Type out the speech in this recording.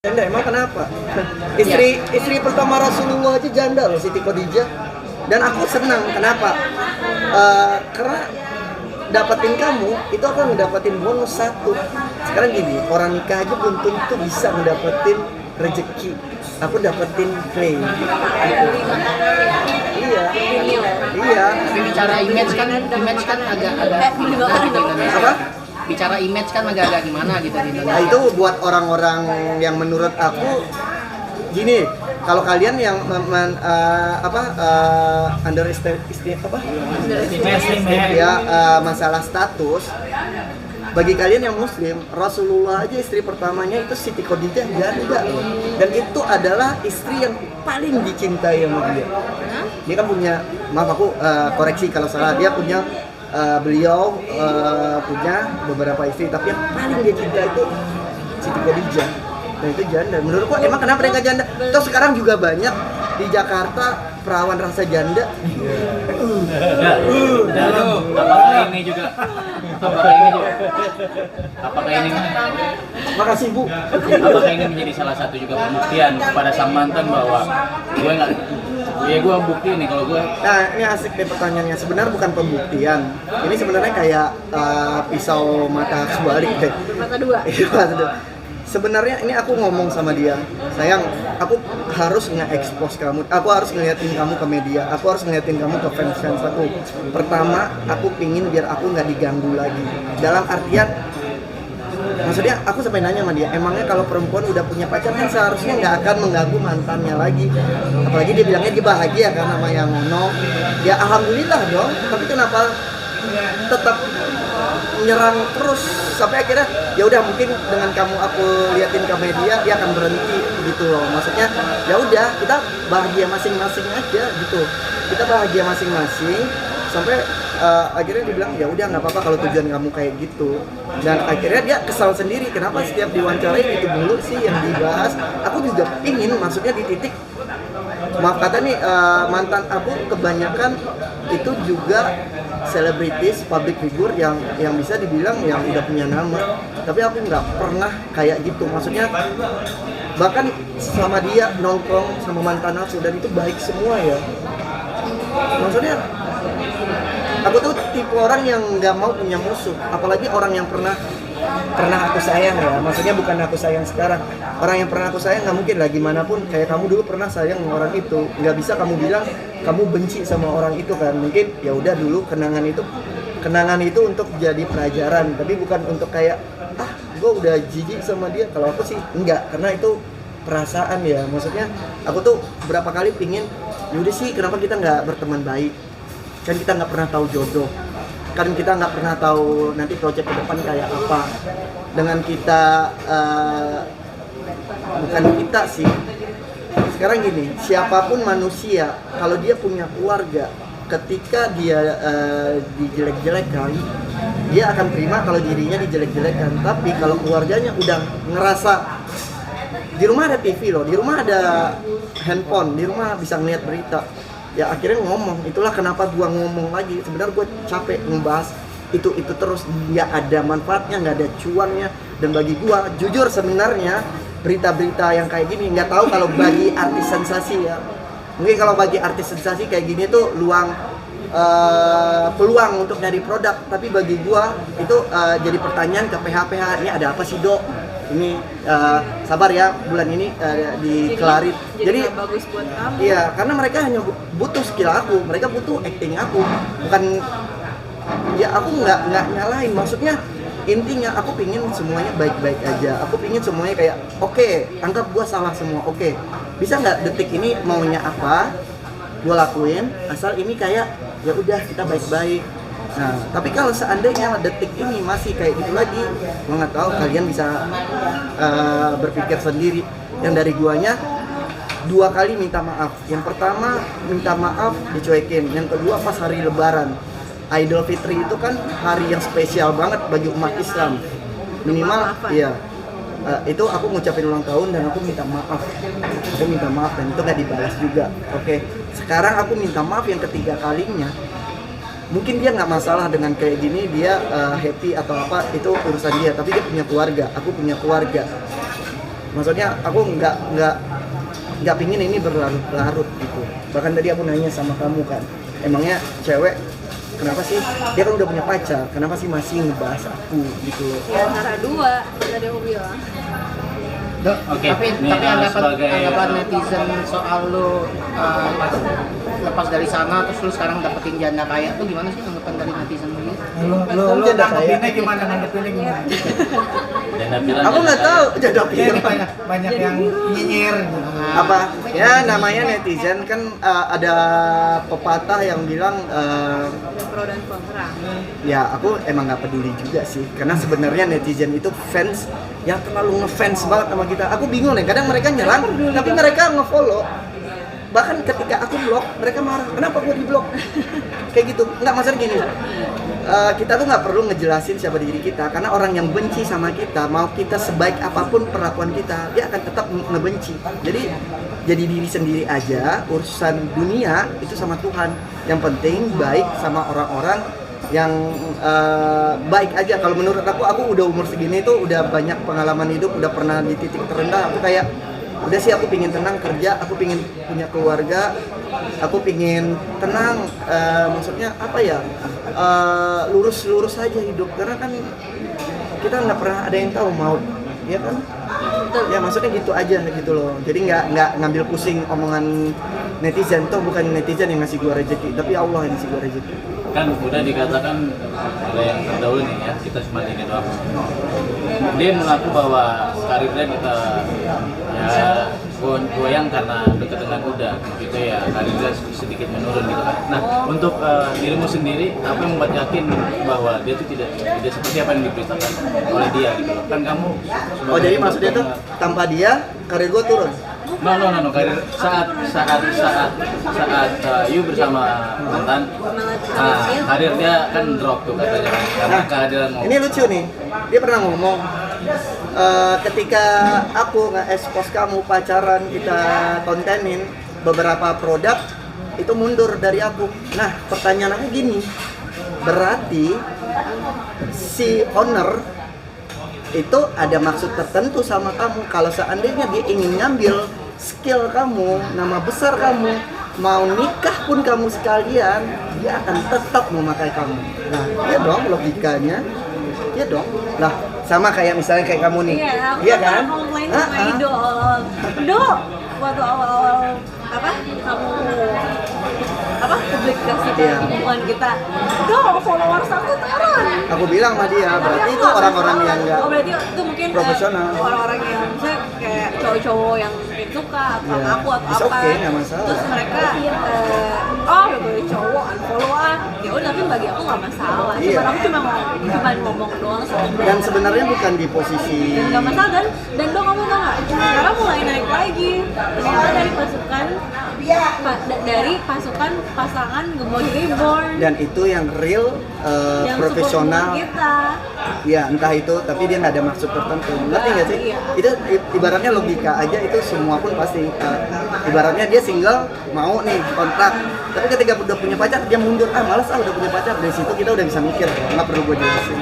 Janda emang kenapa? Istri pertama Rasulullah aja janda loh, Siti Khadijah. Dan aku senang, kenapa? Karena dapetin kamu, itu aku ngedapetin bonus satu. Sekarang gini, orang nikah aja belum tentu bisa ngedapetin rezeki. Aku dapetin play. Iya. Tapi bicara image kan agak-agak gimana gitu Indonesia. Apa? Bicara image kan agak-agak gimana gitu di Indonesia. Nah itu buat orang-orang yang menurut aku gini, kalau kalian yang masalah status, bagi kalian yang muslim, Rasulullah aja istri pertamanya itu Siti Khadijah janda, dan itu adalah istri yang paling dicintai sama dia. Dia kan punya, maaf aku koreksi kalau salah, dia punya beliau punya beberapa istri, tapi yang paling dia cinta itu Siti Khadijah. Dan itu janda. Menurutku emang kenapa dia nggak janda? Toh sekarang juga banyak di Jakarta perawan rasa janda. Apakah ini juga? Makasih Bu. Apakah ini menjadi salah satu juga pembuktian kepada sang mantan bahwa gue bukti nih kalau gue. Nah ini asik deh pertanyaannya. Sebenarnya bukan pembuktian. Ini sebenarnya kayak pisau mata sebalik deh. Mata dua. Sebenarnya ini aku ngomong sama dia, sayang, aku harus nge-expose kamu, aku harus ngeliatin kamu ke media, aku harus ngeliatin kamu ke fans aku. Pertama, aku pingin biar aku nggak diganggu lagi. Dalam artian, maksudnya aku sampai nanya sama dia, emangnya kalau perempuan udah punya pacar kan seharusnya nggak akan mengganggu mantannya lagi. Apalagi dia bilangnya dia bahagia kan sama yang Ono. Ya alhamdulillah dong, tapi kenapa tetap menyerang terus sampai akhirnya ya udah, mungkin dengan kamu aku liatin ke media dia akan berhenti gitu loh. Maksudnya ya udah, kita bahagia masing-masing aja gitu, kita bahagia masing-masing sampai akhirnya dia bilang ya udah nggak apa-apa kalau tujuan kamu kayak gitu. Dan akhirnya dia kesal sendiri, kenapa setiap diwawancarai itu dulu sih yang dibahas. Aku juga ingin, maksudnya di titik, maaf kata nih, mantan aku kebanyakan itu juga selebritis, public figure yang bisa dibilang yang udah punya nama. Tapi aku nggak pernah kayak gitu, maksudnya bahkan sama dia nongkrong sama mantan aku dan itu baik semua ya. Maksudnya aku tuh tipe orang yang nggak mau punya musuh, apalagi orang yang pernah aku sayang ya. Maksudnya bukan aku sayang sekarang, orang yang pernah aku sayang nggak mungkin lah gimana pun kayak kamu dulu pernah sayang sama orang itu, nggak bisa kamu bilang kamu benci sama orang itu kan. Mungkin ya udah dulu kenangan itu untuk jadi pelajaran, tapi bukan untuk kayak gue udah jijik sama dia. Kalau aku sih enggak, karena itu perasaan ya. Maksudnya aku tuh berapa kali pingin yaudah sih kenapa kita nggak berteman baik, kan kita nggak pernah tahu jodoh, kan kita nggak pernah tahu nanti proyek ke depan kayak apa. Dengan kita bukan kita sih, sekarang gini, siapapun manusia kalau dia punya keluarga, ketika dia dijelek-jelekan, dia akan terima kalau dirinya dijelek-jelekan. Tapi kalau keluarganya udah ngerasa, di rumah ada TV loh, di rumah ada handphone, di rumah bisa ngeliat berita, ya akhirnya ngomong. Itulah kenapa gua ngomong lagi. Sebenarnya gua capek ngebahas itu terus, nggak ada manfaatnya, nggak ada cuannya. Dan bagi gua jujur sebenarnya berita-berita yang kayak gini, nggak tahu kalau bagi artis sensasi ya, mungkin kalau bagi artis sensasi kayak gini tuh peluang untuk nyari produk. Tapi bagi gua itu jadi pertanyaan ke PH, ini ada apa sih Dok? Ini sabar ya, bulan ini dikelarin. Jadi bagus buat kamu. Iya, karena mereka hanya butuh skill aku, mereka butuh acting aku, bukan ya. Aku nggak nyalahin, maksudnya intinya aku pingin semuanya baik-baik aja. Aku pingin semuanya kayak oke, anggap gua salah semua, oke. Bisa nggak detik ini maunya apa, gua lakuin, asal ini kayak ya udah kita baik-baik. Nah, tapi kalau seandainya detik ini masih kayak gitu lagi, gua nggak tahu, kalian bisa berpikir sendiri. Yang dari guanya 2 kali minta maaf. Yang pertama minta maaf dicuekin, yang kedua pas hari Lebaran. Idul Fitri itu kan hari yang spesial banget bagi umat Islam. Minimal iya. itu aku ngucapin ulang tahun dan aku minta maaf dan itu nggak dibalas juga. Oke, sekarang aku minta maaf yang ketiga kalinya. Mungkin dia nggak masalah dengan kayak gini, dia happy atau apa, itu urusan dia, tapi dia punya keluarga, aku punya keluarga. Maksudnya aku nggak pingin ini berlarut-larut gitu. Bahkan tadi aku nanya sama kamu kan, emangnya cewek kenapa sih, dia kan udah punya pacar, kenapa sih masih ngebahas aku gitu loh. Ya antara dua tadi aku bilang. Oke, Tapi ini, anggapan sebagai- netizen soal lu lepas dari sana terus lu sekarang dapetin janda kaya tuh gimana sih anggapan dari netizen lu? Lu Janda nanggepinnya kaya. gimana, nanggepinnya gimana? Dan bilang Aku nggak tahu janda Ya, pinter. ini banyak yang nyinyir gitu. Apa ya namanya netizen kan, ada pepatah yang bilang Pro dan kontra. ya aku emang nggak peduli juga sih, karena sebenarnya netizen itu fans yang terlalu ngefans banget sama kita. Aku bingung nih, kadang mereka nyerang tapi mereka ngefollow. Bahkan ketika aku blok, mereka marah, kenapa gue di blok? Kayak gitu, nggak, maksudnya gini, kita tuh nggak perlu ngejelasin siapa diri kita, karena orang yang benci sama kita, mau kita sebaik apapun perlakuan kita, dia akan tetap ngebenci. Jadi diri sendiri aja, urusan dunia itu sama Tuhan. Yang penting baik sama orang-orang yang baik aja. Kalau menurut aku udah umur segini tuh udah banyak pengalaman hidup, udah pernah di titik terendah. Aku kayak udah sih, aku pingin tenang kerja, aku pingin punya keluarga, aku pingin tenang, maksudnya apa ya, lurus aja hidup, karena kan kita nggak pernah ada yang tahu maut, ya kan? Ya maksudnya gitu aja gitu loh. Jadi nggak ngambil pusing omongan netizen, toh bukan netizen yang ngasih gua rezeki, tapi Allah yang ngasih gua rezeki. kan udah dikatakan oleh yang terdahulu nih ya, kita cuma ingin doang. Dia mengaku bahwa karirnya kita ya goyang karena dekat dengan kuda gitu ya, karirnya sedikit menurun gitu kan. Nah, untuk dirimu sendiri apa yang membuat yakin bahwa dia itu tidak seperti apa yang diberitakan oleh dia gitu loh. Kan kamu Oh jadi maksudnya tuh tanpa dia karir gua turun. No, karir saat you bersama mantan, karir dia kan drop tuh katanya kan, karena kehadiran mau. Ini lucu nih, dia pernah ngomong ketika aku nge-expose kamu pacaran, kita kontenin beberapa produk itu mundur dari aku. Nah pertanyaan aku gini, berarti si owner itu ada maksud tertentu sama kamu. Kalau seandainya dia ingin ngambil skill kamu, nama besar kamu, mau nikah pun kamu sekalian, dia akan tetap memakai kamu. Nah, iya dong logikanya. Iya dong. Lah, sama kayak misalnya kayak kamu nih. Iya, aku Iya kan? komplain sama idol. Do, waktu awal-awal kamu publikasi Iya. hubungan kita. Do, followers aku turun. Aku bilang sama dia, berarti itu orang-orang yang enggak Oh berarti itu mungkin profesional. orang-orang yang misalnya kayak cowok-cowok yang suka sama Iya, aku atau it's apa. okay, nggak masalah. Terus mereka oh gue cowok unfollow ya udah, tapi bagi aku nggak masalah. Iya. Cuman aku cuma ngomong doang soal Dan sebenarnya bukan di posisi dan nggak masalah. Dan do, kamu tau nggak, sekarang mulai naik lagi ternyata dari pasukan pasangan Gemboy Reborn dan itu yang real, yang profesional. support kita. Ya entah itu, tapi dia nggak ada maksud tertentu. Ngerti nggak sih? Iya. Itu ibaratnya logika aja, itu semua pun pasti. Ibaratnya dia single, mau nih kontrak. Tapi ketika udah punya pacar, dia mundur. Malas udah punya pacar. Dari situ kita udah bisa mikir. Nggak perlu gue jelasin.